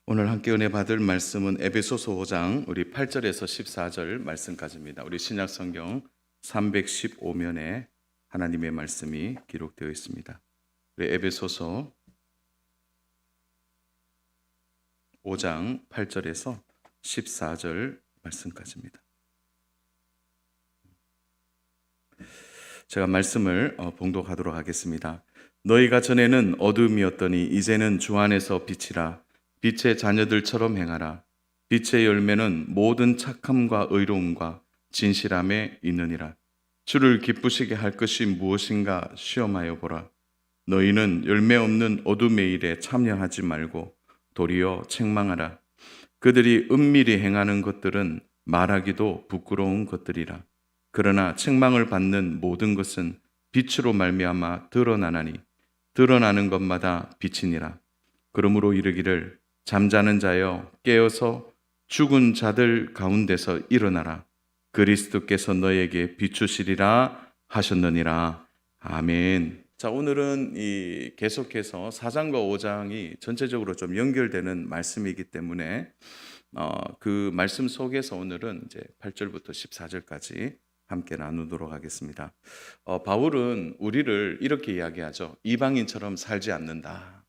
오늘 함께 은혜 받을 말씀은 에베소서 5장 우리 8절에서 14절 말씀까지입니다. 우리 신약 성경 315면에 하나님의 말씀이 기록되어 있습니다. 우리 에베소서 5장 8절에서 14절 말씀까지입니다. 제가 말씀을 봉독하도록 하겠습니다. 너희가 전에는 어둠이었더니 이제는 주 안에서 빛이라. 빛의 자녀들처럼 행하라. 빛의 열매는 모든 착함과 의로움과 진실함에 있느니라. 주를 기쁘시게 할 것이 무엇인가 시험하여 보라. 너희는 열매 없는 어둠의 일에 참여하지 말고 도리어 책망하라. 그들이 은밀히 행하는 것들은 말하기도 부끄러운 것들이라. 그러나 책망을 받는 모든 것은 빛으로 말미암아 드러나나니 드러나는 것마다 빛이니라. 그러므로 이르기를 잠자는 자여 깨어서 죽은 자들 가운데서 일어나라. 그리스도께서 너에게 비추시리라 하셨느니라. 아멘. 자, 오늘은 계속해서 4장과 5장이 전체적으로 좀 연결되는 말씀이기 때문에 그 말씀 속에서 오늘은 이제 8절부터 14절까지 함께 나누도록 하겠습니다. 바울은 우리를 이렇게 이야기하죠. 이방인처럼 살지 않는다.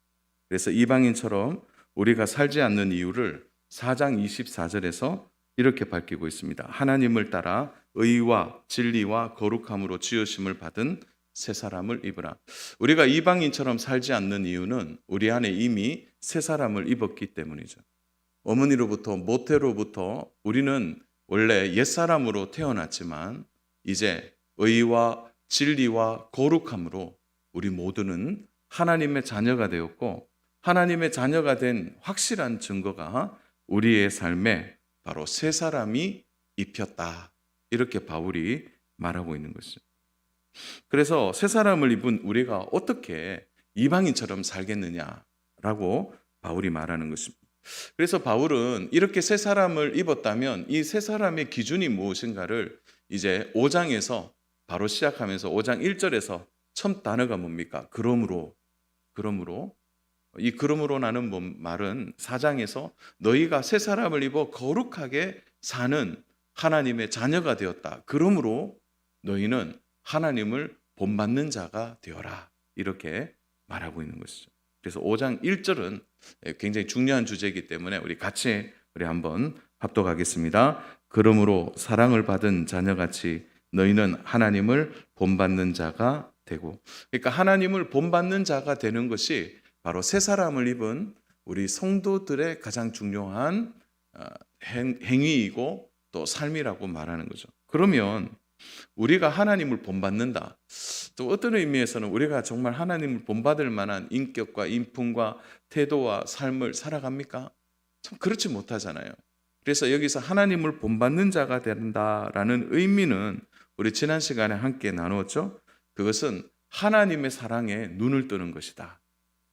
그래서 이방인처럼 우리가 살지 않는 이유를 4장 24절에서 이렇게 밝히고 있습니다. 하나님을 따라 의와 진리와 거룩함으로 지으심을 받은 새 사람을 입으라. 우리가 이방인처럼 살지 않는 이유는 우리 안에 이미 새 사람을 입었기 때문이죠. 어머니로부터 모태로부터 우리는 원래 옛사람으로 태어났지만 이제 의와 진리와 거룩함으로 우리 모두는 하나님의 자녀가 되었고, 하나님의 자녀가 된 확실한 증거가 우리의 삶에 바로 새 사람이 입혔다. 이렇게 바울이 말하고 있는 것이죠. 그래서 새 사람을 입은 우리가 어떻게 이방인처럼 살겠느냐라고 바울이 말하는 것입니다. 그래서 바울은 이렇게 새 사람을 입었다면 이 새 사람의 기준이 무엇인가를 이제 5장에서 바로 시작하면서 5장 1절에서 첫 단어가 뭡니까? 그러므로. 이 그러므로라는 말은 4장에서 너희가 새 사람을 입어 거룩하게 사는 하나님의 자녀가 되었다. 그러므로 너희는 하나님을 본받는 자가 되어라. 이렇게 말하고 있는 것이죠. 그래서 5장 1절은 굉장히 중요한 주제이기 때문에 우리 한번 합독하겠습니다. 그러므로 사랑을 받은 자녀같이 너희는 하나님을 본받는 자가 되고, 그러니까 하나님을 본받는 자가 되는 것이 바로 새 사람을 입은 우리 성도들의 가장 중요한 행위이고 또 삶이라고 말하는 거죠. 그러면 우리가 하나님을 본받는다. 또 어떤 의미에서는 우리가 정말 하나님을 본받을 만한 인격과 인품과 태도와 삶을 살아갑니까? 참 그렇지 못하잖아요. 그래서 여기서 하나님을 본받는 자가 된다라는 의미는 우리 지난 시간에 함께 나누었죠. 그것은 하나님의 사랑에 눈을 뜨는 것이다.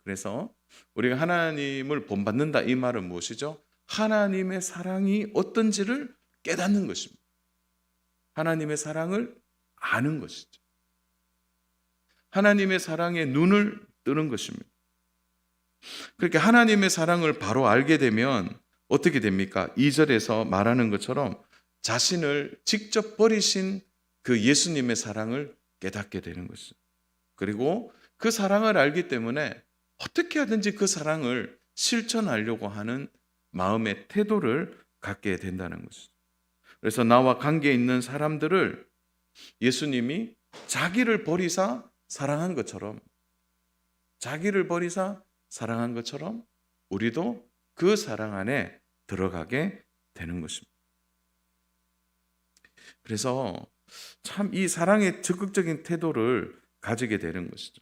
그래서 우리가 하나님을 본받는다 이 말은 무엇이죠? 하나님의 사랑이 어떤지를 깨닫는 것입니다. 하나님의 사랑을 아는 것이죠. 하나님의 사랑에 눈을 뜨는 것입니다. 그렇게 하나님의 사랑을 바로 알게 되면 어떻게 됩니까? 2절에서 말하는 것처럼 자신을 직접 버리신 그 예수님의 사랑을 깨닫게 되는 것이죠. 그리고 그 사랑을 알기 때문에 어떻게 하든지 그 사랑을 실천하려고 하는 마음의 태도를 갖게 된다는 것이죠. 그래서 나와 관계 있는 사람들을 예수님이 자기를 버리사 사랑한 것처럼, 우리도 그 사랑 안에 들어가게 되는 것입니다. 그래서 참 이 사랑의 적극적인 태도를 가지게 되는 것이죠.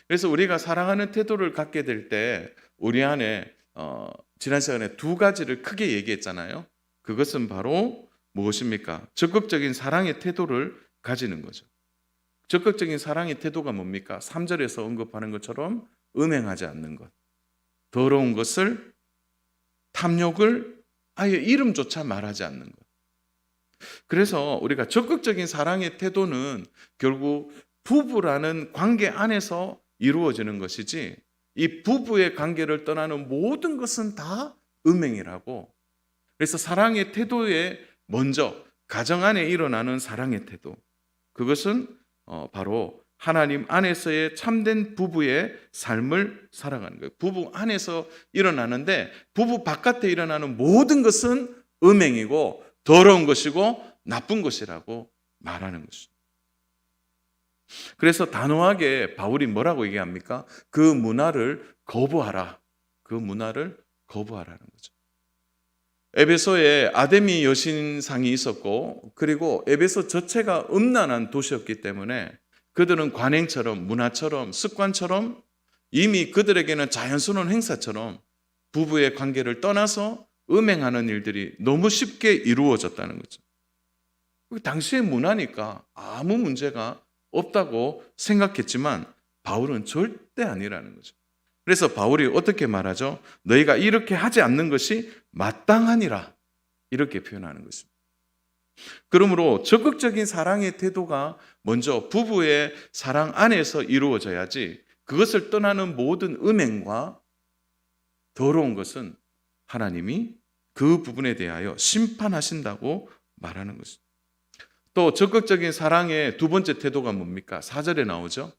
그래서 우리가 사랑하는 태도를 갖게 될 때 우리 안에 지난 시간에 두 가지를 크게 얘기했잖아요. 그것은 바로 무엇입니까? 적극적인 사랑의 태도를 가지는 거죠. 적극적인 사랑의 태도가 뭡니까? 3절에서 언급하는 것처럼 음행하지 않는 것, 더러운 것을, 탐욕을 아예 이름조차 말하지 않는 것. 그래서 우리가 적극적인 사랑의 태도는 결국 부부라는 관계 안에서 이루어지는 것이지 이 부부의 관계를 떠나는 모든 것은 다 음행이라고. 그래서 사랑의 태도에 먼저 가정 안에 일어나는 사랑의 태도, 그것은 바로 하나님 안에서의 참된 부부의 삶을 살아가는 거예요. 부부 안에서 일어나는데 부부 바깥에 일어나는 모든 것은 음행이고 더러운 것이고 나쁜 것이라고 말하는 것이죠. 그래서 단호하게 바울이 뭐라고 얘기합니까? 그 문화를 거부하라. 그 문화를 거부하라는 거죠. 에베소에 아데미 여신상이 있었고, 그리고 에베소 자체가 음란한 도시였기 때문에 그들은 관행처럼, 문화처럼, 습관처럼 이미 그들에게는 자연스러운 행사처럼 부부의 관계를 떠나서 음행하는 일들이 너무 쉽게 이루어졌다는 거죠. 당시의 문화니까 아무 문제가 없다고 생각했지만 바울은 절대 아니라는 거죠. 그래서 바울이 어떻게 말하죠? 너희가 이렇게 하지 않는 것이 마땅하니라, 이렇게 표현하는 것입니다. 그러므로 적극적인 사랑의 태도가 먼저 부부의 사랑 안에서 이루어져야지, 그것을 떠나는 모든 음행과 더러운 것은 하나님이 그 부분에 대하여 심판하신다고 말하는 것입니다. 또 적극적인 사랑의 두 번째 태도가 뭡니까? 4절에 나오죠.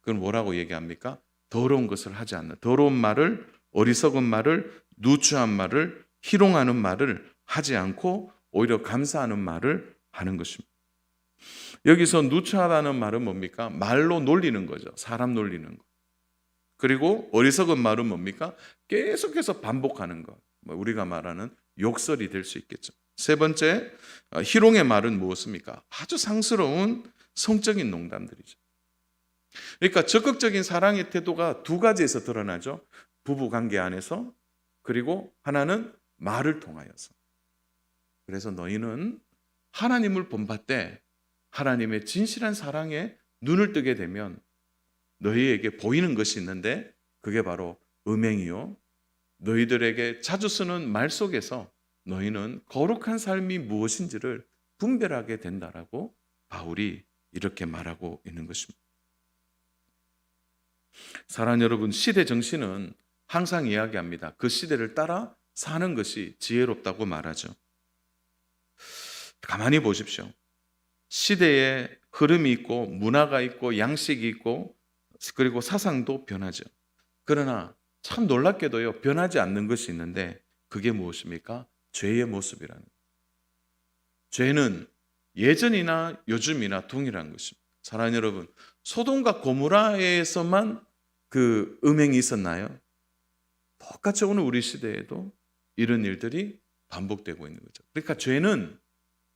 그건 뭐라고 얘기합니까? 더러운 것을 하지 않는, 더러운 말을, 어리석은 말을, 누추한 말을, 희롱하는 말을 하지 않고 오히려 감사하는 말을 하는 것입니다. 여기서 누추하다는 말은 뭡니까? 말로 놀리는 거죠. 사람 놀리는 거. 그리고 어리석은 말은 뭡니까? 계속해서 반복하는 것. 우리가 말하는 욕설이 될 수 있겠죠. 세 번째, 희롱의 말은 무엇입니까? 아주 상스러운 성적인 농담들이죠. 그러니까 적극적인 사랑의 태도가 두 가지에서 드러나죠. 부부 관계 안에서, 그리고 하나는 말을 통하여서. 그래서 너희는 하나님을 본받되 하나님의 진실한 사랑에 눈을 뜨게 되면 너희에게 보이는 것이 있는데 그게 바로 음행이요, 너희들에게 자주 쓰는 말 속에서 너희는 거룩한 삶이 무엇인지를 분별하게 된다라고 바울이 이렇게 말하고 있는 것입니다. 사랑하는 여러분, 시대 정신은 항상 이야기합니다. 그 시대를 따라 사는 것이 지혜롭다고 말하죠. 가만히 보십시오. 시대에 흐름이 있고 문화가 있고 양식이 있고 그리고 사상도 변하죠. 그러나 참 놀랍게도요, 변하지 않는 것이 있는데 그게 무엇입니까? 죄의 모습이라는 거예요. 죄는 예전이나 요즘이나 동일한 것입니다. 사랑하는 여러분, 소돔과 고모라에서만 그 음행이 있었나요? 똑같이 오늘 우리 시대에도 이런 일들이 반복되고 있는 거죠. 그러니까 죄는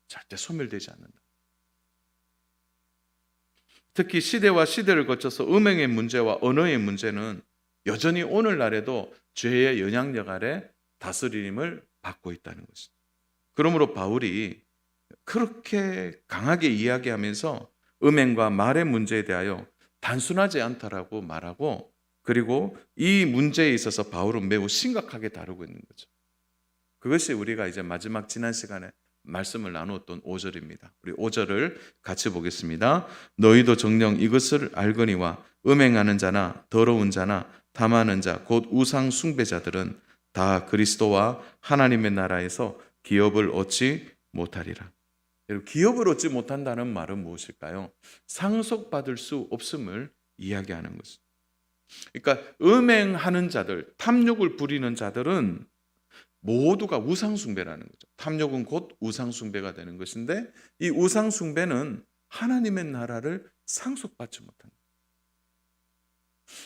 절대 소멸되지 않는다. 특히 시대와 시대를 거쳐서 음행의 문제와 언어의 문제는 여전히 오늘날에도 죄의 영향력 아래 다스림을 받고 있다는 것입니다. 그러므로 바울이 그렇게 강하게 이야기하면서 음행과 말의 문제에 대하여 단순하지 않다라고 말하고, 그리고 이 문제에 있어서 바울은 매우 심각하게 다루고 있는 거죠. 그것이 우리가 이제 마지막 지난 시간에 말씀을 나누었던 5절입니다. 우리 5절을 같이 보겠습니다. 너희도 정녕 이것을 알거니와 음행하는 자나 더러운 자나 탐하는 자 곧 우상 숭배자들은 다 그리스도와 하나님의 나라에서 기업을 얻지 못하리라. 기업을 얻지 못한다는 말은 무엇일까요? 상속받을 수 없음을 이야기하는 것입니다. 그러니까 음행하는 자들, 탐욕을 부리는 자들은 모두가 우상숭배라는 거죠. 탐욕은 곧 우상숭배가 되는 것인데 이 우상숭배는 하나님의 나라를 상속받지 못한다.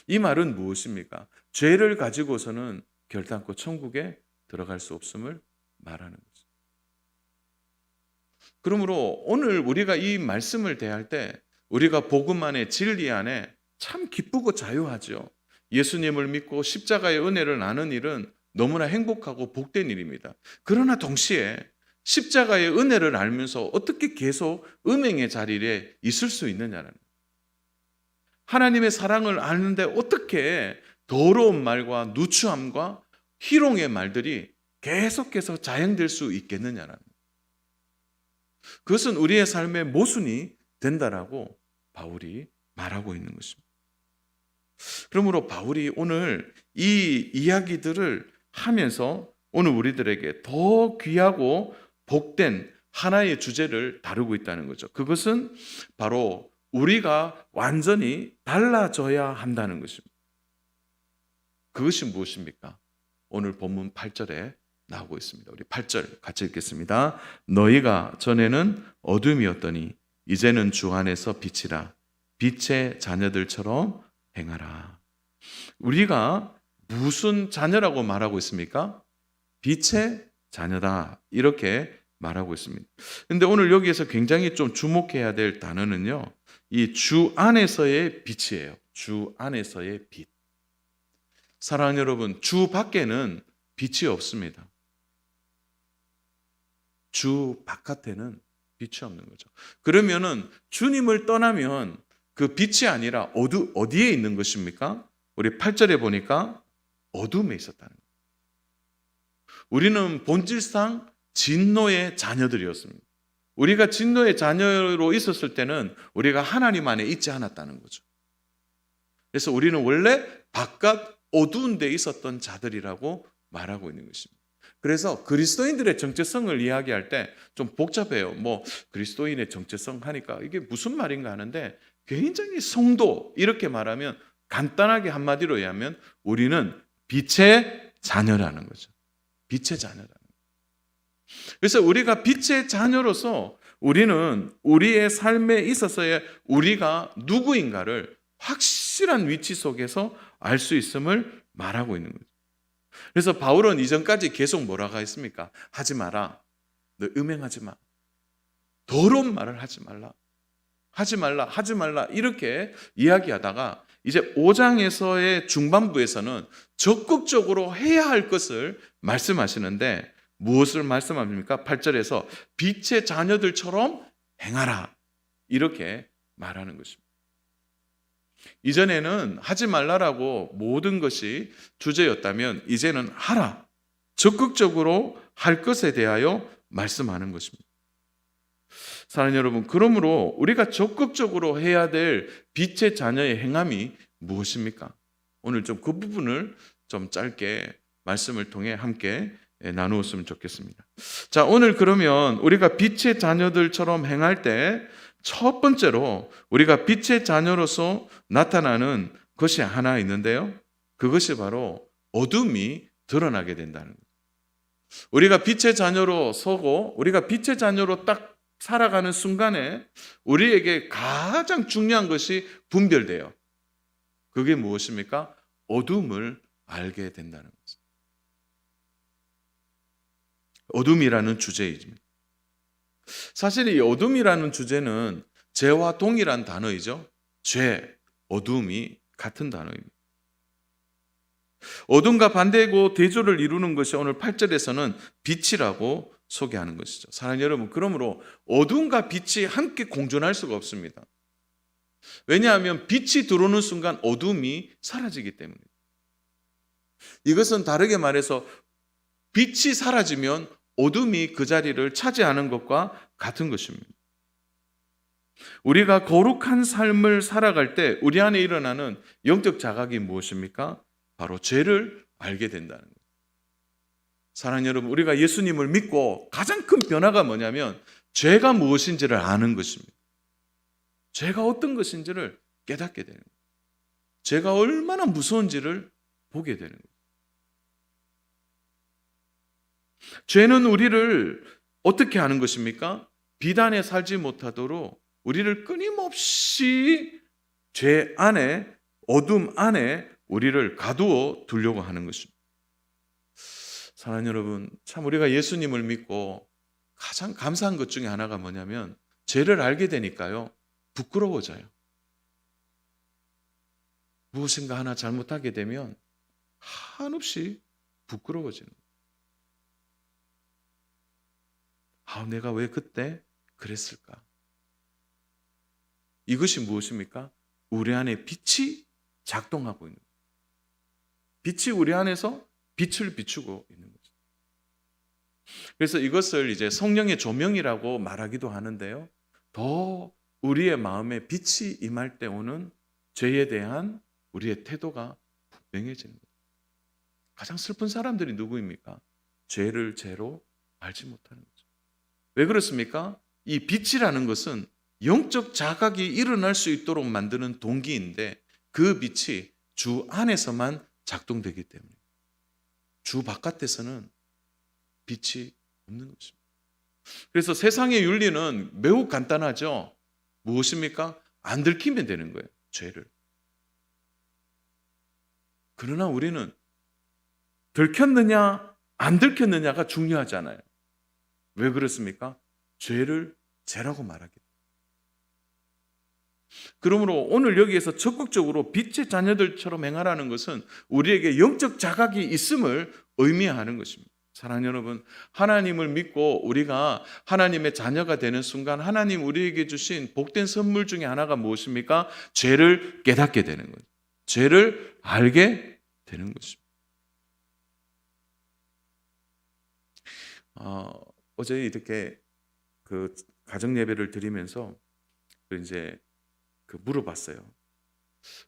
이 말은 무엇입니까? 죄를 가지고서는 결단코 천국에 들어갈 수 없음을 말하는 거죠. 그러므로 오늘 우리가 이 말씀을 대할 때 우리가 복음 안에, 진리 안에 참 기쁘고 자유하죠. 예수님을 믿고 십자가의 은혜를 나눈 일은 너무나 행복하고 복된 일입니다. 그러나 동시에 십자가의 은혜를 알면서 어떻게 계속 음행의 자리에 있을 수 있느냐는, 하나님의 사랑을 아는데 어떻게 더러운 말과 누추함과 희롱의 말들이 계속해서 자행될 수 있겠느냐는, 그것은 우리의 삶의 모순이 된다라고 바울이 말하고 있는 것입니다. 그러므로 바울이 오늘 이 이야기들을 하면서 오늘 우리들에게 더 귀하고 복된 하나의 주제를 다루고 있다는 거죠. 그것은 바로 우리가 완전히 달라져야 한다는 것입니다. 그것이 무엇입니까? 오늘 본문 8절에 나오고 있습니다. 우리 8절 같이 읽겠습니다. 너희가 전에는 어둠이었더니 이제는 주 안에서 빛이라. 빛의 자녀들처럼 행하라. 우리가 무슨 자녀라고 말하고 있습니까? 빛의 자녀다. 이렇게 말하고 있습니다. 근데 오늘 여기에서 굉장히 좀 주목해야 될 단어는요, 이 주 안에서의 빛이에요. 주 안에서의 빛. 사랑하는 여러분, 주 밖에는 빛이 없습니다. 주 바깥에는 빛이 없는 거죠. 그러면은 주님을 떠나면 그 빛이 아니라 어디에 있는 것입니까? 우리 8절에 보니까 어둠에 있었다는 거예요. 우리는 본질상 진노의 자녀들이었습니다. 우리가 진노의 자녀로 있었을 때는 우리가 하나님 안에 있지 않았다는 거죠. 그래서 우리는 원래 바깥 어두운 데 있었던 자들이라고 말하고 있는 것입니다. 그래서 그리스도인들의 정체성을 이야기할 때 좀 복잡해요. 그리스도인의 정체성 하니까 이게 무슨 말인가 하는데, 굉장히 성도 이렇게 말하면 간단하게 한마디로 얘기하면 우리는 빛의 자녀라는 거죠. 빛의 자녀라는 거죠. 그래서 우리가 빛의 자녀로서 우리는 우리의 삶에 있어서의 우리가 누구인가를 확실한 위치 속에서 알 수 있음을 말하고 있는 거죠. 그래서 바울은 이전까지 계속 뭐라고 했습니까? 하지 마라. 너 음행하지 마. 더러운 말을 하지 말라. 하지 말라. 하지 말라. 이렇게 이야기하다가 이제 5장에서의 중반부에서는 적극적으로 해야 할 것을 말씀하시는데, 무엇을 말씀합니까? 8절에서 빛의 자녀들처럼 행하라. 이렇게 말하는 것입니다. 이전에는 하지 말라라고 모든 것이 주제였다면 이제는 하라. 적극적으로 할 것에 대하여 말씀하는 것입니다. 사랑하는 여러분, 그러므로 우리가 적극적으로 해야 될 빛의 자녀의 행함이 무엇입니까? 오늘 좀 그 부분을 좀 짧게 말씀을 통해 함께 나누었으면 좋겠습니다. 자, 오늘 그러면 우리가 빛의 자녀들처럼 행할 때 첫 번째로 우리가 빛의 자녀로서 나타나는 것이 하나 있는데요. 그것이 바로 어둠이 드러나게 된다는 거예요. 우리가 빛의 자녀로 서고 우리가 빛의 자녀로 딱 살아가는 순간에 우리에게 가장 중요한 것이 분별돼요. 그게 무엇입니까? 어둠을 알게 된다는 거죠. 어둠이라는 주제입니다. 사실 이 어둠이라는 주제는 죄와 동일한 단어이죠. 죄, 어둠이 같은 단어입니다. 어둠과 반대고 대조를 이루는 것이 오늘 8절에서는 빛이라고 소개하는 것이죠. 사랑하는 여러분, 그러므로 어둠과 빛이 함께 공존할 수가 없습니다. 왜냐하면 빛이 들어오는 순간 어둠이 사라지기 때문입니다. 이것은 다르게 말해서 빛이 사라지면 어둠이 그 자리를 차지하는 것과 같은 것입니다. 우리가 거룩한 삶을 살아갈 때 우리 안에 일어나는 영적 자각이 무엇입니까? 바로 죄를 알게 된다는 거예요. 사랑하는 여러분, 우리가 예수님을 믿고 가장 큰 변화가 뭐냐면 죄가 무엇인지를 아는 것입니다. 죄가 어떤 것인지를 깨닫게 되는 거예요. 죄가 얼마나 무서운지를 보게 되는 거예요. 죄는 우리를 어떻게 하는 것입니까? 비단에 살지 못하도록 우리를 끊임없이 죄 안에, 어둠 안에 우리를 가두어 두려고 하는 것입니다. 사랑하는 여러분, 참 우리가 예수님을 믿고 가장 감사한 것 중에 하나가 뭐냐면 죄를 알게 되니까요, 부끄러워져요. 무엇인가 하나 잘못하게 되면 한없이 부끄러워지는 거예요. 내가 왜 그때 그랬을까? 이것이 무엇입니까? 우리 안에 빛이 작동하고 있는 거예요. 빛이 우리 안에서 빛을 비추고 있는 거죠. 그래서 이것을 이제 성령의 조명이라고 말하기도 하는데요. 더 우리의 마음에 빛이 임할 때 오는 죄에 대한 우리의 태도가 분명해지는 거예요. 가장 슬픈 사람들이 누구입니까? 죄를 죄로 알지 못하는 거죠. 왜 그렇습니까? 이 빛이라는 것은 영적 자각이 일어날 수 있도록 만드는 동기인데 그 빛이 주 안에서만 작동되기 때문에 주 바깥에서는 빛이 없는 것입니다. 그래서 세상의 윤리는 매우 간단하죠. 무엇입니까? 안 들키면 되는 거예요. 죄를. 그러나 우리는 들켰느냐 안 들켰느냐가 중요하잖아요. 왜 그렇습니까? 죄를 죄라고 말하기 때문에. 그러므로 오늘 여기에서 적극적으로 빛의 자녀들처럼 행하라는 것은 우리에게 영적 자각이 있음을 의미하는 것입니다. 사랑하는 여러분, 하나님을 믿고 우리가 하나님의 자녀가 되는 순간 하나님 우리에게 주신 복된 선물 중에 하나가 무엇입니까? 죄를 깨닫게 되는 거죠. 죄를 알게 되는 것입니다. 어제 이렇게 그 가정 예배를 드리면서 이제 물어봤어요.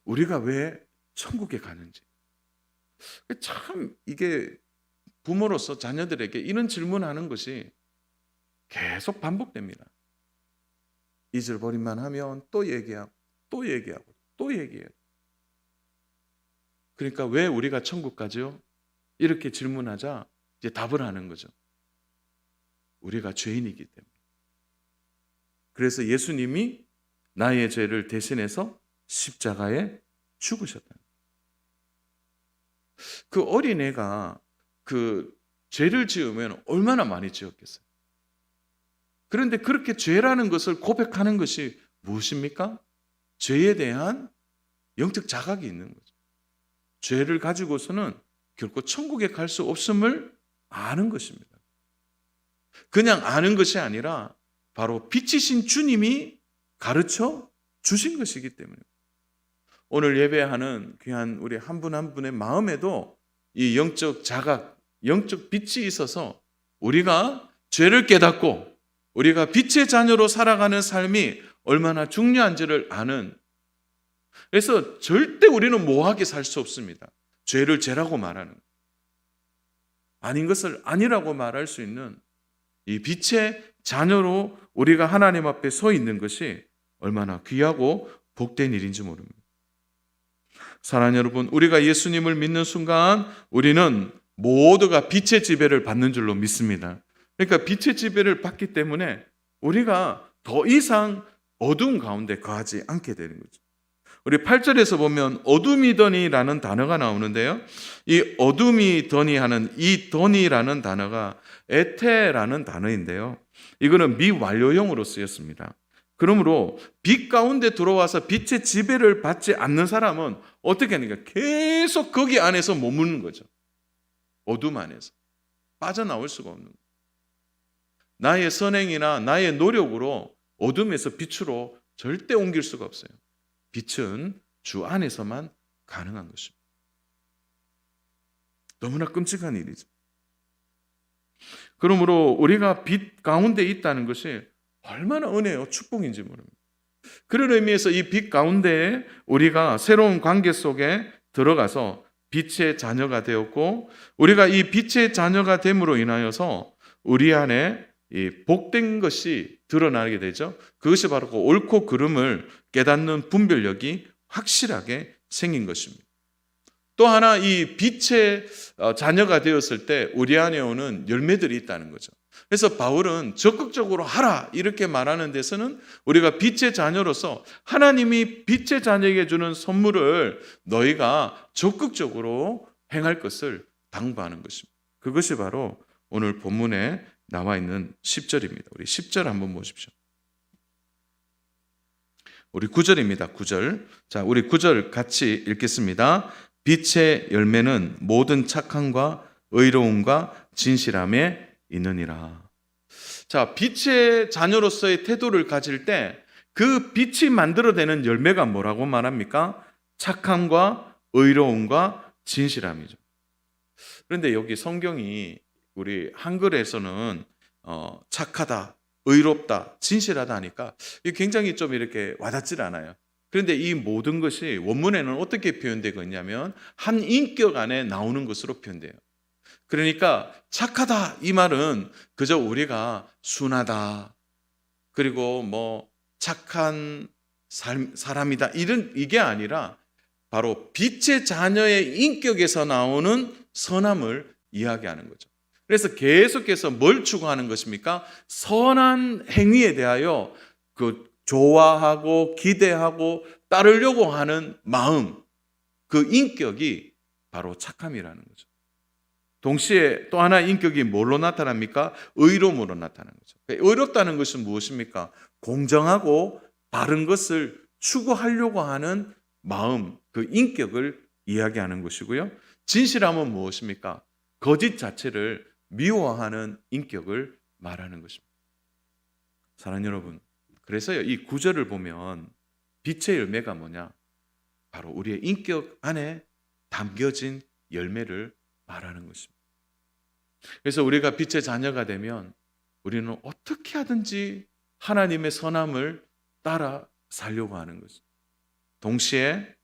우리가 왜 천국에 가는지. 참 이게 부모로서 자녀들에게 이런 질문하는 것이 계속 반복됩니다. 잊어버릴만 하면 또 얘기하고 또 얘기하고 또 얘기해요. 그러니까 왜 우리가 천국 가죠? 이렇게 질문하자 이제 답을 하는 거죠. 우리가 죄인이기 때문에. 그래서 예수님이 나의 죄를 대신해서 십자가에 죽으셨다. 그 어린애가 그 죄를 지으면 얼마나 많이 지었겠어요. 그런데 그렇게 죄라는 것을 고백하는 것이 무엇입니까? 죄에 대한 영적 자각이 있는 거죠. 죄를 가지고서는 결코 천국에 갈 수 없음을 아는 것입니다. 그냥 아는 것이 아니라 바로 빛이신 주님이 가르쳐 주신 것이기 때문에 오늘 예배하는 귀한 우리 한 분 한 분의 마음에도 이 영적 자각, 영적 빛이 있어서 우리가 죄를 깨닫고 우리가 빛의 자녀로 살아가는 삶이 얼마나 중요한지를 아는, 그래서 절대 우리는 모호하게 살 수 없습니다. 죄를 죄라고 말하는, 아닌 것을 아니라고 말할 수 있는 이 빛의 자녀로 우리가 하나님 앞에 서 있는 것이 얼마나 귀하고 복된 일인지 모릅니다. 사랑하는 여러분, 우리가 예수님을 믿는 순간 우리는 모두가 빛의 지배를 받는 줄로 믿습니다. 그러니까 빛의 지배를 받기 때문에 우리가 더 이상 어두운 가운데 거하지 않게 되는 거죠. 우리 8절에서 보면 어둠이더니라는 단어가 나오는데요. 이 어둠이더니 하는 이 더니라는 단어가 에테라는 단어인데요. 이거는 미완료형으로 쓰였습니다. 그러므로 빛 가운데 들어와서 빛의 지배를 받지 않는 사람은 어떻게 하는가? 계속 거기 안에서 머무는 거죠. 어둠 안에서. 빠져나올 수가 없는 거예요. 나의 선행이나 나의 노력으로 어둠에서 빛으로 절대 옮길 수가 없어요. 빛은 주 안에서만 가능한 것입니다. 너무나 끔찍한 일이죠. 그러므로 우리가 빛 가운데 있다는 것이 얼마나 은혜요, 축복인지 모릅니다. 그런 의미에서 이 빛 가운데에 우리가 새로운 관계 속에 들어가서 빛의 자녀가 되었고, 우리가 이 빛의 자녀가 됨으로 인하여서 우리 안에 이 복된 것이 드러나게 되죠. 그것이 바로 그 옳고 그름을 깨닫는 분별력이 확실하게 생긴 것입니다. 또 하나, 이 빛의 자녀가 되었을 때 우리 안에 오는 열매들이 있다는 거죠. 그래서 바울은 적극적으로 하라 이렇게 말하는 데서는 우리가 빛의 자녀로서 하나님이 빛의 자녀에게 주는 선물을 너희가 적극적으로 행할 것을 당부하는 것입니다. 그것이 바로 오늘 본문에 나와 있는 10절입니다. 우리 10절 한번 보십시오. 우리 9절입니다. 9절. 자, 우리 9절 같이 읽겠습니다. 빛의 열매는 모든 착함과 의로움과 진실함에 있느니라. 자, 빛의 자녀로서의 태도를 가질 때 그 빛이 만들어내는 열매가 뭐라고 말합니까? 착함과 의로움과 진실함이죠. 그런데 여기 성경이 우리 한글에서는 착하다, 의롭다, 진실하다 하니까 이게 굉장히 좀 이렇게 와닿질 않아요. 그런데 이 모든 것이 원문에는 어떻게 표현되고 있냐면 한 인격 안에 나오는 것으로 표현돼요. 그러니까 착하다 이 말은 그저 우리가 순하다, 그리고 뭐 착한 사람이다 이런 이게 아니라 바로 빛의 자녀의 인격에서 나오는 선함을 이야기하는 거죠. 그래서 계속해서 뭘 추구하는 것입니까? 선한 행위에 대하여 그 좋아하고 기대하고 따르려고 하는 마음, 그 인격이 바로 착함이라는 거죠. 동시에 또 하나 인격이 뭘로 나타납니까? 의로움으로 나타나는 거죠. 의롭다는 것은 무엇입니까? 공정하고 바른 것을 추구하려고 하는 마음, 그 인격을 이야기하는 것이고요. 진실함은 무엇입니까? 거짓 자체를 미워하는 인격을 말하는 것입니다. 사랑하는 여러분, 그래서요, 이 구절을 보면 빛의 열매가 뭐냐? 바로 우리의 인격 안에 담겨진 열매를 말하는 것입니다. 그래서 우리가 빛의 자녀가 되면 우리는 어떻게 하든지 하나님의 선함을 따라 살려고 하는 것입니다. 동시에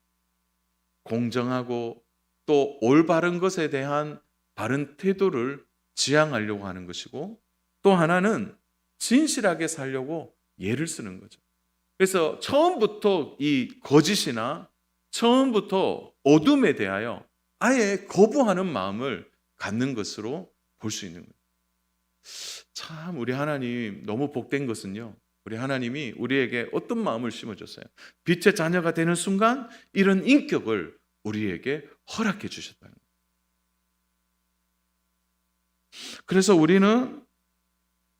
공정하고 또 올바른 것에 대한 바른 태도를 지향하려고 하는 것이고, 또 하나는 진실하게 살려고 예를 쓰는 거죠. 그래서 처음부터 이 거짓이나 처음부터 어둠에 대하여 아예 거부하는 마음을 갖는 것으로 볼 수 있는 거예요. 참 우리 하나님 너무 복된 것은요, 우리 하나님이 우리에게 어떤 마음을 심어줬어요? 빛의 자녀가 되는 순간 이런 인격을 우리에게 허락해 주셨다는 거예요. 그래서 우리는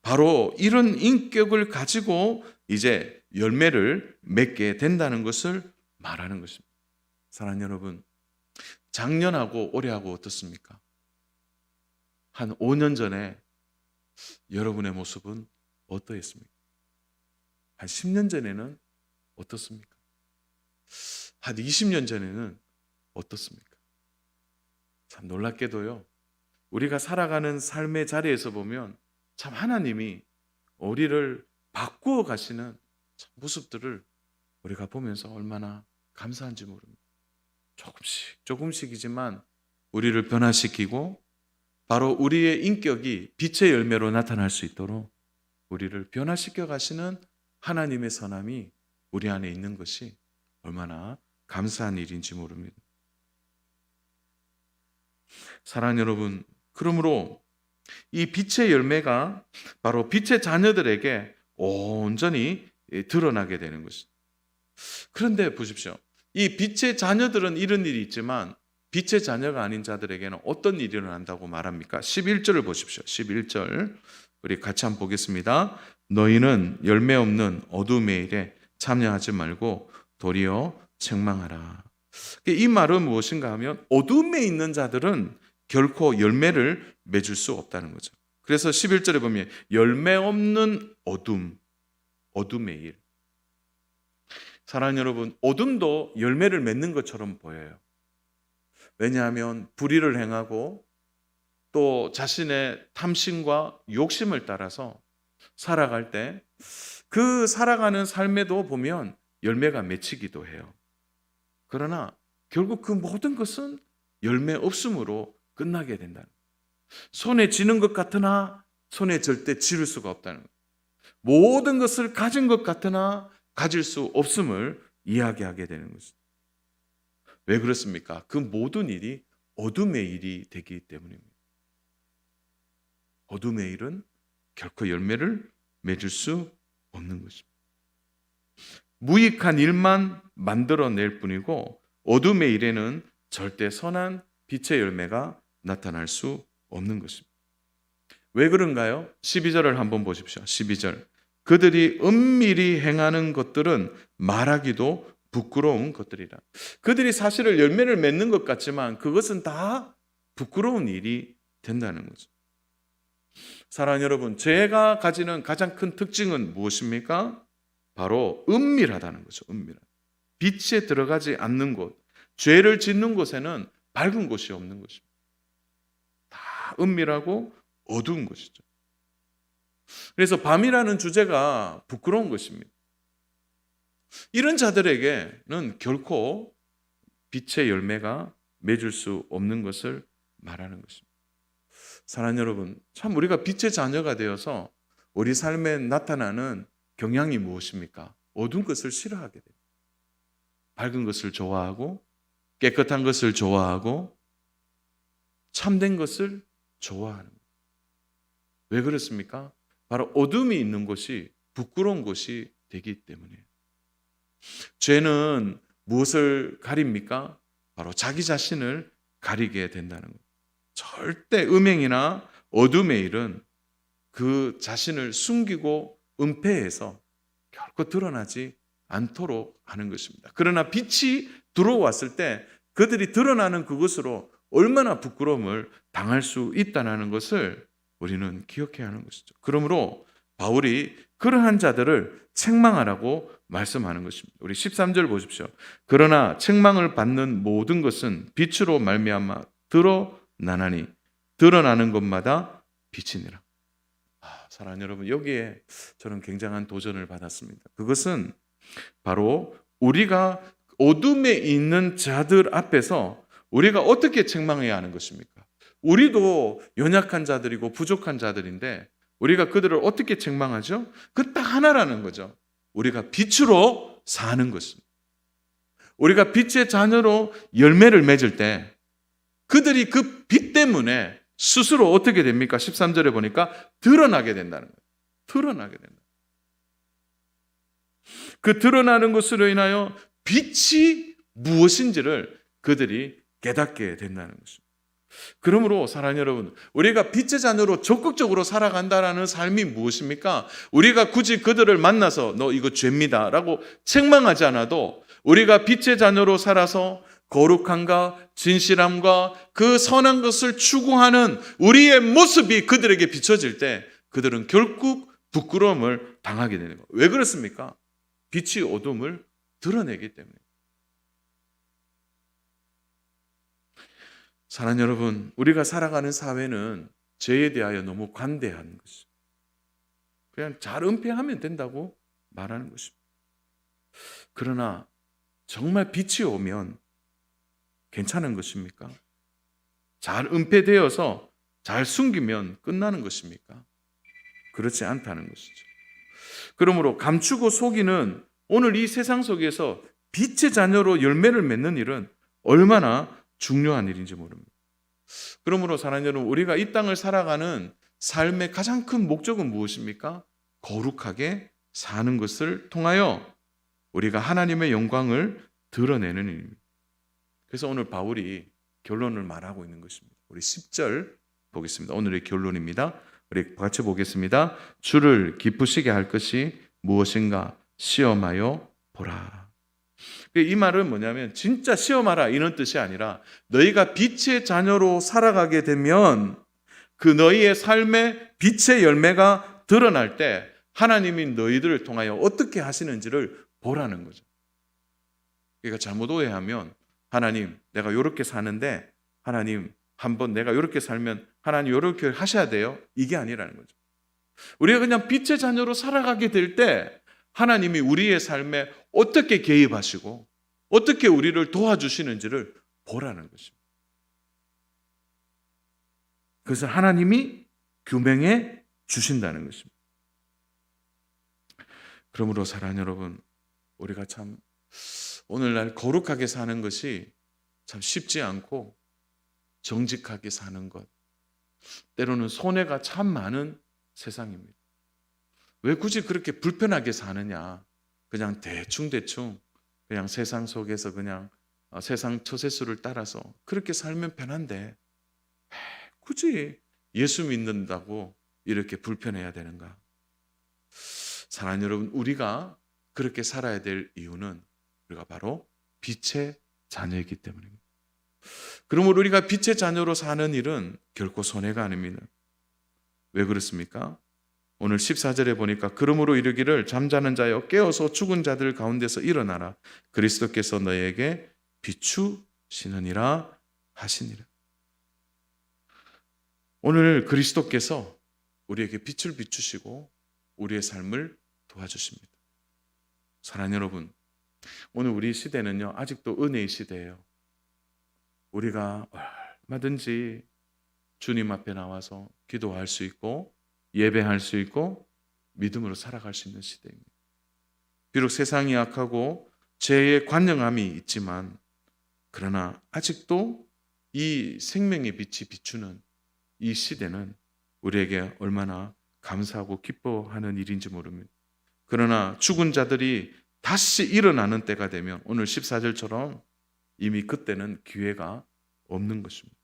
바로 이런 인격을 가지고 이제 열매를 맺게 된다는 것을 말하는 것입니다. 사랑하는 여러분, 작년하고 올해하고 어떻습니까? 한 5년 전에 여러분의 모습은 어떠했습니까? 한 10년 전에는 어떻습니까? 한 20년 전에는 어떻습니까? 참 놀랍게도요, 우리가 살아가는 삶의 자리에서 보면 참 하나님이 우리를 바꾸어 가시는 모습들을 우리가 보면서 얼마나 감사한지 모릅니다. 조금씩이지만 우리를 변화시키고 바로 우리의 인격이 빛의 열매로 나타날 수 있도록 우리를 변화시켜 가시는 하나님의 선함이 우리 안에 있는 것이 얼마나 감사한 일인지 모릅니다. 사랑하는 여러분, 그러므로 이 빛의 열매가 바로 빛의 자녀들에게 온전히 드러나게 되는 것입니다. 그런데 보십시오. 이 빛의 자녀들은 이런 일이 있지만 빛의 자녀가 아닌 자들에게는 어떤 일이 일어난다고 말합니까? 11절을 보십시오. 11절 우리 같이 한번 보겠습니다. 너희는 열매 없는 어둠의 일에 참여하지 말고 도리어 책망하라. 이 말은 무엇인가 하면 어둠에 있는 자들은 결코 열매를 맺을 수 없다는 거죠. 그래서 11절에 보면 열매 없는 어둠의 일. 사랑하는 여러분, 어둠도 열매를 맺는 것처럼 보여요. 왜냐하면 불의를 행하고 또 자신의 탐심과 욕심을 따라서 살아갈 때 그 살아가는 삶에도 보면 열매가 맺히기도 해요. 그러나 결국 그 모든 것은 열매 없음으로 끝나게 된다는 거예요. 손에 쥐는 것 같으나 손에 절대 쥐를 수가 없다는 거예요. 모든 것을 가진 것 같으나 가질 수 없음을 이야기하게 되는 것입니다. 왜 그렇습니까? 그 모든 일이 어둠의 일이 되기 때문입니다. 어둠의 일은 결코 열매를 맺을 수 없는 것입니다. 무익한 일만 만들어낼 뿐이고 어둠의 일에는 절대 선한 빛의 열매가 나타날 수 없는 것입니다. 왜 그런가요? 12절을 한번 보십시오. 12절. 그들이 은밀히 행하는 것들은 말하기도 부끄러운 것들이라. 그들이 사실은 열매를 맺는 것 같지만 그것은 다 부끄러운 일이 된다는 거죠. 사랑하는 여러분, 죄가 가지는 가장 큰 특징은 무엇입니까? 바로 은밀하다는 거죠. 은밀한. 빛에 들어가지 않는 곳, 죄를 짓는 곳에는 밝은 곳이 없는 것입니다. 다 은밀하고 어두운 것이죠. 그래서 밤이라는 주제가 부끄러운 것입니다. 이런 자들에게는 결코 빛의 열매가 맺을 수 없는 것을 말하는 것입니다. 사랑하는 여러분, 참 우리가 빛의 자녀가 되어서 우리 삶에 나타나는 경향이 무엇입니까? 어두운 것을 싫어하게 됩니다. 밝은 것을 좋아하고 깨끗한 것을 좋아하고 참된 것을 좋아하는 거예요. 왜 그렇습니까? 바로 어둠이 있는 곳이 부끄러운 곳이 되기 때문이에요. 죄는 무엇을 가립니까? 바로 자기 자신을 가리게 된다는 거예요. 절대 음행이나 어둠의 일은 그 자신을 숨기고 은폐해서 결코 드러나지 않도록 하는 것입니다. 그러나 빛이 들어왔을 때 그들이 드러나는 그것으로 얼마나 부끄러움을 당할 수 있다는 것을 우리는 기억해야 하는 것이죠. 그러므로 바울이 그러한 자들을 책망하라고 말씀하는 것입니다. 우리 13절 보십시오. 그러나 책망을 받는 모든 것은 빛으로 말미암아 드러나나니 드러나는 것마다 빛이니라. 사랑하는 여러분, 여기에 저는 굉장한 도전을 받았습니다. 그것은 바로 우리가 어둠에 있는 자들 앞에서 우리가 어떻게 책망해야 하는 것입니까? 우리도 연약한 자들이고 부족한 자들인데 우리가 그들을 어떻게 책망하죠? 그 딱 하나라는 거죠. 우리가 빛으로 사는 것입니다. 우리가 빛의 자녀로 열매를 맺을 때 그들이 그 빛 때문에 스스로 어떻게 됩니까? 13절에 보니까 드러나게 된다는 거예요. 드러나게 된다. 그 드러나는 것으로 인하여 빛이 무엇인지를 그들이 깨닫게 된다는 것입니다. 그러므로 사랑하는 여러분, 우리가 빛의 자녀로 적극적으로 살아간다라는 삶이 무엇입니까? 우리가 굳이 그들을 만나서 너 이거 죄입니다 라고 책망하지 않아도 우리가 빛의 자녀로 살아서 거룩함과 진실함과 그 선한 것을 추구하는 우리의 모습이 그들에게 비춰질 때 그들은 결국 부끄러움을 당하게 되는 거예요. 왜 그렇습니까? 빛이 어둠을 드러내기 때문에. 사랑하는 여러분, 우리가 살아가는 사회는 죄에 대하여 너무 관대한 것이죠. 그냥 잘 은폐하면 된다고 말하는 것입니다. 그러나 정말 빛이 오면 괜찮은 것입니까? 잘 은폐되어서 잘 숨기면 끝나는 것입니까? 그렇지 않다는 것이죠. 그러므로 감추고 속이는 오늘 이 세상 속에서 빛의 자녀로 열매를 맺는 일은 얼마나 중요한 일인지 모릅니다. 그러므로 사랑하는 여러분, 우리가 이 땅을 살아가는 삶의 가장 큰 목적은 무엇입니까? 거룩하게 사는 것을 통하여 우리가 하나님의 영광을 드러내는 일입니다. 그래서 오늘 바울이 결론을 말하고 있는 것입니다. 우리 10절 보겠습니다. 오늘의 결론입니다. 우리 같이 보겠습니다. 주를 기쁘시게 할 것이 무엇인가 시험하여 보라. 이 말은 뭐냐면 진짜 시험하라 이런 뜻이 아니라 너희가 빛의 자녀로 살아가게 되면 그 너희의 삶의 빛의 열매가 드러날 때 하나님이 너희들을 통하여 어떻게 하시는지를 보라는 거죠. 그러니까 잘못 오해하면 하나님 내가 이렇게 사는데 하나님 한번 내가 이렇게 살면 하나님 이렇게 하셔야 돼요. 이게 아니라는 거죠. 우리가 그냥 빛의 자녀로 살아가게 될 때 하나님이 우리의 삶에 어떻게 개입하시고 어떻게 우리를 도와주시는지를 보라는 것입니다. 그래서 하나님이 규명해 주신다는 것입니다. 그러므로 사랑하는 여러분, 우리가 참 오늘날 거룩하게 사는 것이 참 쉽지 않고 정직하게 사는 것, 때로는 손해가 참 많은 세상입니다. 왜 굳이 그렇게 불편하게 사느냐? 그냥 대충 그냥 세상 속에서 그냥 세상 처세술을 따라서 그렇게 살면 편한데 굳이 예수 믿는다고 이렇게 불편해야 되는가? 사랑하는 여러분, 우리가 그렇게 살아야 될 이유는 우리가 바로 빛의 자녀이기 때문입니다. 그러므로 우리가 빛의 자녀로 사는 일은 결코 손해가 아닙니다. 왜 그렇습니까? 오늘 14절에 보니까 그러므로 이르기를 잠자는 자여 깨어서 죽은 자들 가운데서 일어나라. 그리스도께서 너에게 비추시느니라 하시니라. 오늘 그리스도께서 우리에게 빛을 비추시고 우리의 삶을 도와주십니다. 사랑하는 여러분, 오늘 우리 시대는요, 아직도 은혜의 시대예요. 우리가 얼마든지 주님 앞에 나와서 기도할 수 있고 예배할 수 있고 믿음으로 살아갈 수 있는 시대입니다. 비록 세상이 악하고 죄의 관영함이 있지만 그러나 아직도 이 생명의 빛이 비추는 이 시대는 우리에게 얼마나 감사하고 기뻐하는 일인지 모릅니다. 그러나 죽은 자들이 다시 일어나는 때가 되면 오늘 14절처럼 이미 그때는 기회가 없는 것입니다.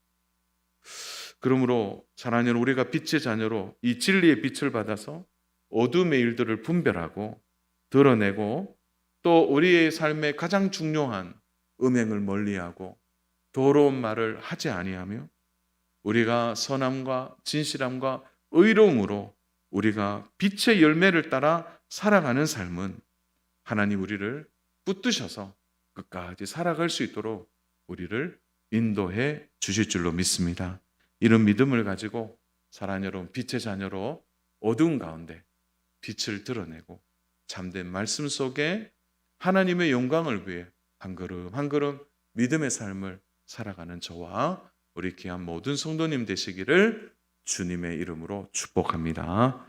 그러므로 사랑하는 여러분, 우리가 빛의 자녀로 이 진리의 빛을 받아서 어둠의 일들을 분별하고 드러내고 또 우리의 삶의 가장 중요한 음행을 멀리하고 더러운 말을 하지 아니하며 우리가 선함과 진실함과 의로움으로 우리가 빛의 열매를 따라 살아가는 삶은 하나님 우리를 붙드셔서 끝까지 살아갈 수 있도록 우리를 인도해 주실 줄로 믿습니다. 이런 믿음을 가지고 사랑하는 여러분, 빛의 자녀로 어두운 가운데 빛을 드러내고 참된 말씀 속에 하나님의 영광을 위해 한 걸음 한 걸음 믿음의 삶을 살아가는 저와 우리 귀한 모든 성도님 되시기를 주님의 이름으로 축복합니다.